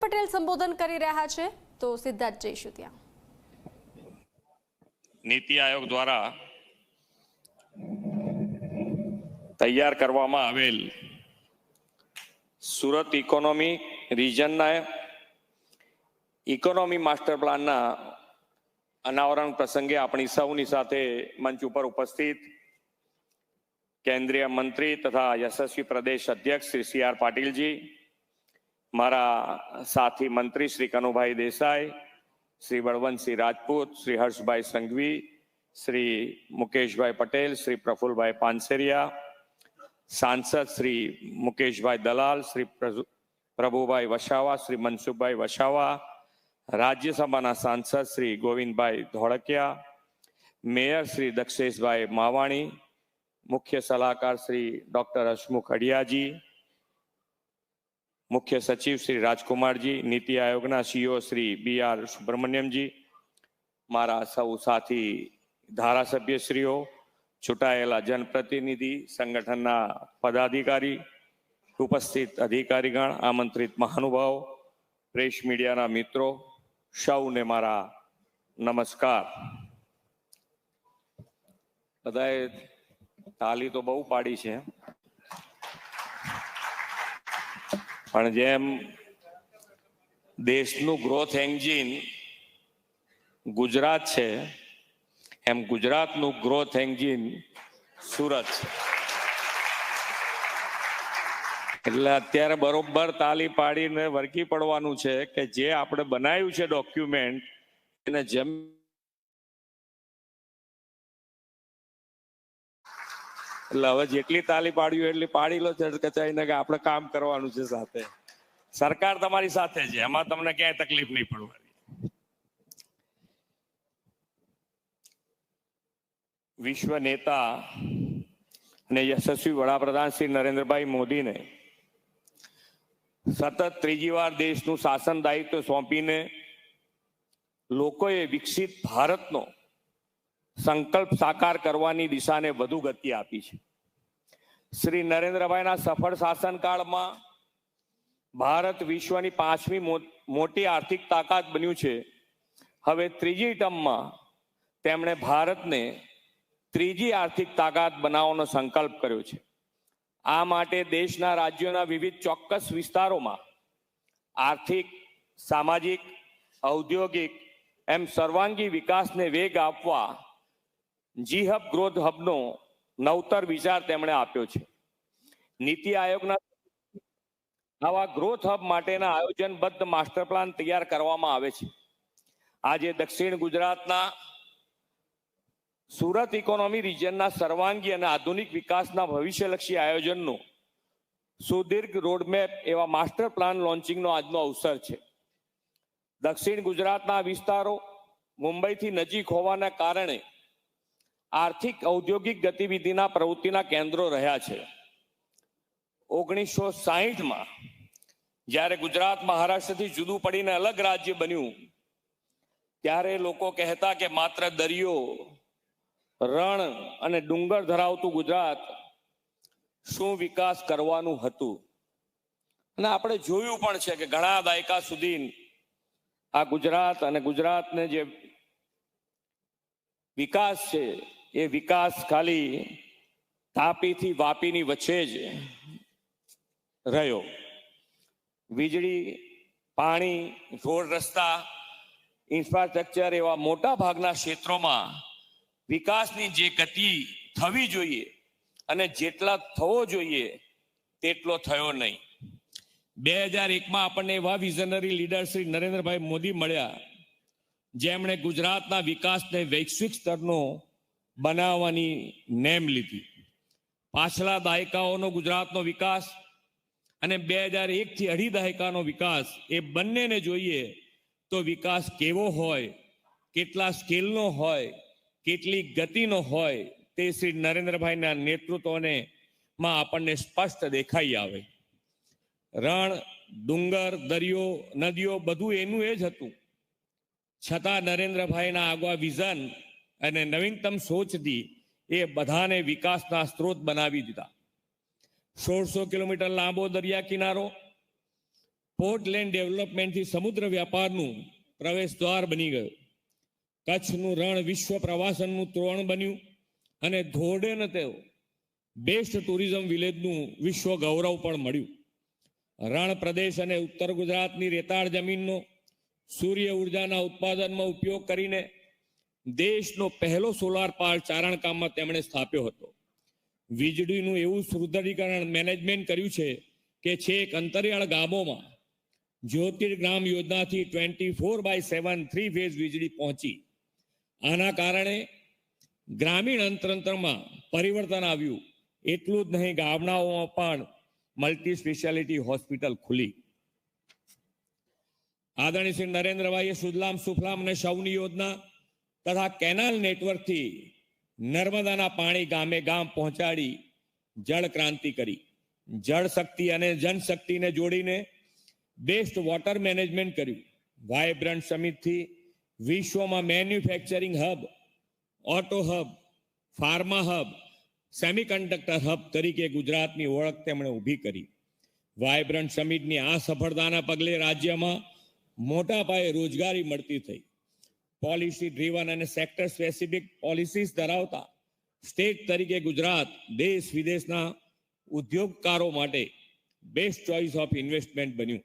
પટેલ સંબોધન કરી રહ્યા છે, તો સીધા જ જઈશું ત્યાં. નીતિ આયોગ દ્વારા તૈયાર કરવામાં આવેલ સુરત ઇકોનોમી રિજનના ઇકોનોમી માસ્ટર પ્લાનના અનાવરણ પ્રસંગે આપણી સૌની સાથે મંચ ઉપર ઉપસ્થિત કેન્દ્રીય મંત્રી તથા યશસ્વી પ્રદેશ અધ્યક્ષ શ્રી સી આર પાટીલજી, મારા સાથી મંત્રી શ્રી કનુભાઈ દેસાઈ, શ્રી બળવંતસિંહ રાજપૂત, શ્રી હર્ષભાઈ સંઘવી, શ્રી મુકેશભાઈ પટેલ, શ્રી પ્રફુલભાઈ પાનસેરિયા, સાંસદ શ્રી મુકેશભાઈ દલાલ, શ્રી પ્રભુભાઈ વસાવા, શ્રી મનસુખભાઈ વસાવા, રાજ્યસભાના સાંસદ શ્રી ગોવિંદભાઈ ધોળકિયા, મેયર શ્રી દક્ષેશભાઈ માવાણી, મુખ્ય સલાહકાર શ્રી ડોક્ટર હસમુખ અડિયાજી, મુખ્ય સચિવ શ્રી રાજકુમારજી, નીતિ આયોગના સીઓ શ્રી બી આર સુબ્રમણ્યમજી, મારા સૌ સાથી ધારાસભ્યશ્રીઓ, ચૂંટાયેલા જનપ્રતિનિધિ, સંગઠનના પદાધિકારી, ઉપસ્થિત અધિકારીગણ, આમંત્રિત મહાનુભાવો, પ્રેસ મીડિયાના મિત્રો, સૌને મારા નમસ્કાર. બધાએ તાલી તો બહુ પાડી છે, પણ જેમ દેશનું ગ્રોથ એન્જિન ગુજરાત છે, એમ ગુજરાતનું ગ્રોથ એન્જિન સુરત છે. એટલે અત્યારે બરોબર તાલી પાડીને વળગી પડવાનું છે કે જે આપણે બનાવ્યું છે ડોક્યુમેન્ટ એને જેમ એટલે હવે જેટલી તાલી પાડ્યું એટલી પાડી લો કચાઈને કે આપણે કામ કરવાનું છે સાથે. સરકાર તમારી સાથે છે, એમાં તમને ક્યાંય તકલીફ નહીં પડવાની. વિશ્વ નેતા અને યશસ્વી વડાપ્રધાન શ્રી નરેન્દ્રભાઈ મોદીને સતત ત્રીજી વાર દેશનું શાસન દાયિત્વ સોંપીને લોકોએ વિકસિત ભારતનો સંકલ્પ સાકાર કરવાની દિશાને વધુ ગતિ આપી છે. શ્રી નરેન્દ્રભાઈના સફળ શાસનકાળમાં ભારત વિશ્વની 5મી મોટી આર્થિક તાકાત બન્યું છે. હવે ત્રીજી ટર્મમાં તેમણે ભારતને ત્રીજી આર્થિક તાકાત બનાવવાનો સંકલ્પ કર્યો છે. આ માટે દેશના રાજ્યોના વિવિધ ચોક્કસ વિસ્તારોમાં આર્થિક, સામાજિક, ઔદ્યોગિક એમ સર્વાંગી વિકાસને વેગ આપવા જી હબ ગ્રોથ હબનો નવતર વિચાર તેમણે આપ્યો છે. નીતિ આયોગના આવા ગ્રોથ હબ માટેના આયોજનબદ્ધ માસ્ટર પ્લાન તૈયાર કરવામાં આવે છે. આજે દક્ષિણ ગુજરાતના સુરત ઇકોનોમી રિજનના સર્વાંગી અને આધુનિક વિકાસના ભવિષ્યલક્ષી આયોજનનું સુદીર્ઘ રોડમેપ એવા માસ્ટર પ્લાન લોન્ચિંગનો આજનો અવસર છે. દક્ષિણ ગુજરાતના વિસ્તારો મુંબઈથી નજીક હોવાના કારણે આર્થિક ઔદ્યોગિક ગતિવિધિના પ્રવૃત્તિના કેન્દ્રો રહ્યા છે. 1960માં જ્યારે ગુજરાત મહારાષ્ટ્રથી જુદું પડીને અલગ રાજ્ય બન્યું ત્યારે લોકો કહેતા કે માત્ર દરિયો, રણ અને ડુંગર ધરાવતું ગુજરાત શું વિકાસ કરવાનું હતું. અને આપણે જોયું પણ છે કે ઘણા દાયકા સુધી આ ગુજરાત અને ગુજરાતને જે વિકાસ છે એ વિકાસ ખાલી તાપીથી વાપીની વચ્ચે જ રહ્યો. વીજળી, પાણી, રોડ રસ્તા, ઇન્ફ્રાસ્ટ્રક્ચર એવા મોટા ભાગના ક્ષેત્રોમાં વિકાસની જે ગતિ થવી જોઈએ અને જેટલા થવો જોઈએ તેટલો થયો નહીં. 2001માં આપણને એવા વિઝનરી લીડર શ્રી નરેન્દ્રભાઈ મોદી મળ્યા જેમણે ગુજરાતના વિકાસને વૈશ્વિક સ્તરનો બનાવવાની નેમ લીધી. પાછલા દાયકાઓનો ગુજરાતનો વિકાસ અને 2001થી અઢી દાયકાનો વિકાસ એ બંનેને જોઈએ તો વિકાસ કેવો હોય, કેટલા સ્કેલનો હોય, કેટલી ગતિનો હોય તે શ્રી નરેન્દ્રભાઈના નેતૃત્વને માં આપણને સ્પષ્ટ દેખાઈ આવે. રણ, ડુંગર, દરિયો, નદીઓ બધું એનું એ જ હતું. છતાં નરેન્દ્રભાઈના આગવા વિઝન અને નવીનતમ સોચથી એ બધાને વિકાસના સ્ત્રોત બનાવી દીધા. 1600 કિલોમીટર લાંબો દરિયા કિનારો, પોર્ટ લેન્ડ ડેવલપમેન્ટથી સમુદ્ર વ્યાપારનું પ્રવેશ દ્વાર બની ગયું. કચ્છનું રણ વિશ્વ પ્રવાસનનું તોરણ બન્યું અને ધોરડેને તેઓ બેસ્ટ ટુરિઝમ વિલેજનું વિશ્વ ગૌરવ પણ મળ્યું. રણ પ્રદેશ અને ઉત્તર ગુજરાતની રેતાળ જમીનનો સૂર્ય ઉર્જાના ઉત્પાદનમાં ઉપયોગ કરીને દેશનો પહેલો સોલાર પાર્ક ચારણકામમાં તેમણે સ્થાપ્યો હતો. વીજળીનું એવું સુદૃઢીકરણ મેનેજમેન્ટ કર્યું છે કે છેક અંતરિયાળ ગામોમાં જ્યોતિર્ગ્રામ યોજનાથી 24/7 3 ફેઝ વીજળી પહોંચી. આના કારણે ગ્રામીણ અર્થતંત્રમાં પરિવર્તન આવ્યું. એટલું જ નહીં, ગામડાઓમાં પણ મલ્ટી સ્પેશિયાલિટી હોસ્પિટલ ખુલી. આદરણીય શ્રી નરેન્દ્રભાઈએ સુજલામ સુફલામ અને સૌની યોજના તથા કેનાલ નેટવર્કથી નર્મદાના પાણી ગામે ગામ પહોંચાડી જળ ક્રાંતિ કરી. જળ શક્તિ અને જનશક્તિને જોડીને બેસ્ટ વોટર મેનેજમેન્ટ કર્યું. વાયબ્રન્ટ સમિટથી વિશ્વમાં manufacturing hub, auto hub, pharma hub, semiconductor hub તરીકે ગુજરાતની ઓળખ તેમણે ઊભી કરી. વાયબ્રન્ટ સમિટની આ સફળતાના પગલે રાજ્યમાં મોટા પાયે રોજગારી મળતી થઈ. પોલિસી ડ્રીવન અને સેક્ટર સ્પેસિફિક પોલિસીસ ધરાવતા સ્ટેટ તરીકે ગુજરાત દેશ વિદેશના ઉદ્યોગકારો માટે બેસ્ટ ચોઇસ ઓફ ઇન્વેસ્ટમેન્ટ બન્યું.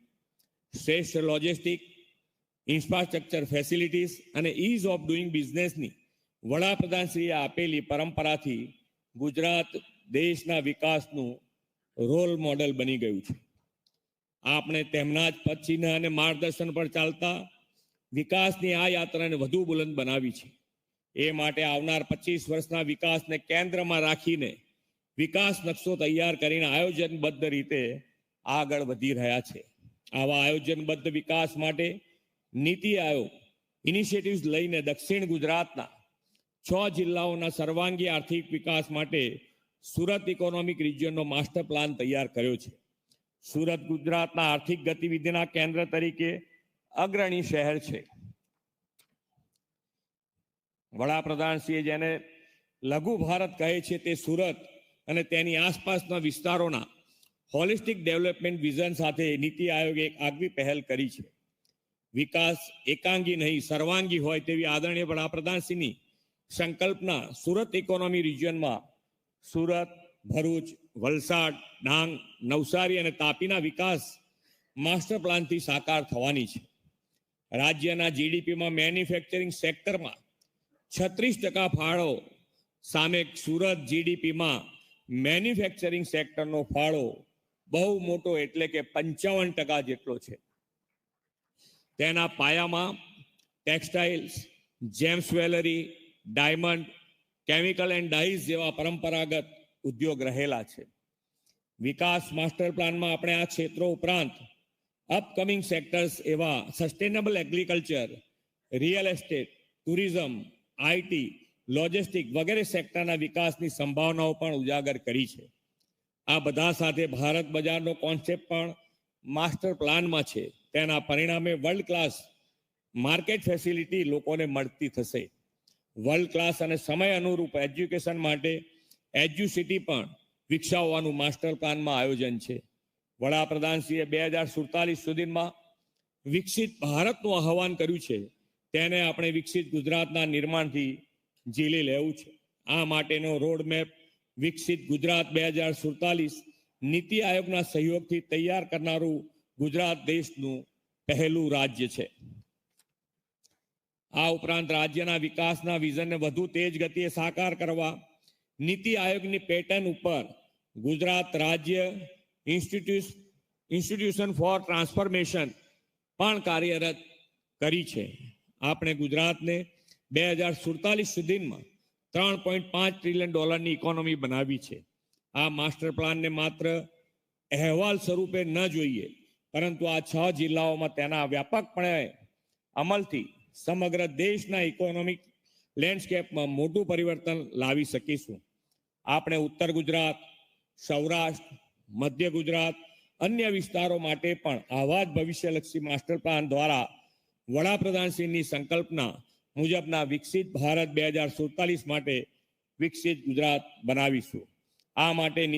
શ્રેષ્ઠ લોજિસ્ટિક, ઇન્ફ્રાસ્ટ્રક્ચર ફેસિલિટીઝ અને ઇઝ ઓફ ડુઈંગ બિઝનેસની વડાપ્રધાનશ્રીએ આપેલી પરંપરાથી ગુજરાત દેશના વિકાસનું રોલ મોડેલ બની ગયું છે. આપણે તેમના જ પદચિહ્ન અને માર્ગદર્શન પર ચાલતા વિકાસની આ યાત્રાને વધુ બુલંદ બનાવી છે. એ માટે આવનાર 25 વર્ષના વિકાસને કેન્દ્રમાં રાખીને વિકાસ નકશો તૈયાર કરીને આયોજનબદ્ધ રીતે આગળ વધી રહ્યા છે. આવા આયોજનબદ્ધ વિકાસ માટે નીતિ આયોગ ઇનિશિયેટિવ્સ લઈને દક્ષિણ ગુજરાતના 6 જિલ્લાઓના સર્વાંગી આર્થિક વિકાસ માટે સુરત ઇકોનોમિક રિજિયનનો માસ્ટર પ્લાન તૈયાર કર્યો છે. સુરત ગુજરાતના આર્થિક ગતિવિધિના કેન્દ્ર તરીકે અગ્રણી શહેર છે. વડાપ્રધાનશ્રીએ જેને લઘુ ભારત કહે છે તે સુરત અને તેની આસપાસના વિસ્તારોના હોલિસ્ટિક ડેવલપમેન્ટ વિઝન સાથે નીતિ આયોગે એક આગવી પહેલ કરી છે. વિકાસ એકાંગી નહીં સર્વાંગી હોય તેવી આદરણીય વડાપ્રધાનશ્રીની સંકલ્પના સુરત ઇકોનોમી રિજિયનમાં સુરત, ભરૂચ, વલસાડ, ડાંગ, નવસારી અને તાપીના વિકાસ માસ્ટર પ્લાનથી સાકાર થવાની છે. રાજ્યના જીડીપીમાં મેન્યુફેક્ચરિંગ સેક્ટરમાં 36% ફાળો સામે સુરત જીડીપીમાં મેન્યુફેક્ચરિંગ સેક્ટરનો ફાળો બહુ મોટો એટલે કે 55% જેટલો છે. તેના પાયામાં textiles, James jewellery, diamond, chemical and dyes જેવા પરંપરાગત ઉદ્યોગ રહેલા છે. વિકાસ માસ્ટર પ્લાનમાં આપણે આ ક્ષેત્રો ઉપરાંત અપકમિંગ સેક્ટર્સ એવા sustainable agriculture, real estate, tourism, IT, logistic વગેરે સેક્ટરના વિકાસની સંભાવનાઓ પણ ઉજાગર કરી છે. આ બધા સાથે ભારત બજારનો કોન્સેપ્ટ પણ માસ્ટર પ્લાનમાં છે. તેના પરિણામે વર્લ્ડ ક્લાસ માર્કેટ ફેસિલિટી લોકોને મળતી થશે. વર્લ્ડ ક્લાસ અને સમય અનુરૂપ એજ્યુકેશન માટે એજ્યુસિટી પણ વિકસાવવાનું માસ્ટર પ્લાનમાં આયોજન છે. વડાપ્રધાનશ્રીએ 2047 સુધીમાં વિકસિત ભારતનું આહવાન કર્યું છે. તેને આપણે વિકસિત ગુજરાતના નિર્માણથી ઝીલી લેવું છે. આ માટેનો રોડમેપ વિકસિત ગુજરાત 2047 નીતિ આયોગના સહયોગથી તૈયાર કરનારું ગુજરાત દેશનું પહેલું રાજ્ય છે. આ ઉપરાંત રાજ્યના વિકાસના વિઝનને વધુ તેજ ગતિએ સાકાર કરવા નીતિ આયોગની પેટર્ન ઉપર ગુજરાત રાજ્ય ઇન્સ્ટિટ્યુશન ફોર ટ્રાન્સફોર્મેશન પણ કાર્યરત કરી છે. આપણે ગુજરાતને 2047 સુધીમાં $3.5 ટ્રિલિયન ઇકોનોમી બનાવી છે. આ માસ્ટર પ્લાનને માત્ર અહેવાલ સ્વરૂપે ન જોઈએ, પરંતુ આ 6 જિલ્લાઓમાં તેના વ્યાપકપણે અમલથી સમગ્ર દેશના ઇકોનોમિક લેન્ડસ્કેપમાં મોટું પરિવર્તન લાવી શકીશું. આપણે ઉત્તર ગુજરાત, સૌરાષ્ટ્ર, મધ્ય ગુજરાત, અન્ય વિસ્તારો માટે પણ આવા જ ભવિષ્યલક્ષી માસ્ટર પ્લાન દ્વારા વડાપ્રધાનશ્રીની સંકલ્પના મુજબના વિકસિત ભારત 2047 માટે વિકસિત ગુજરાત બનાવીશું. આ માટે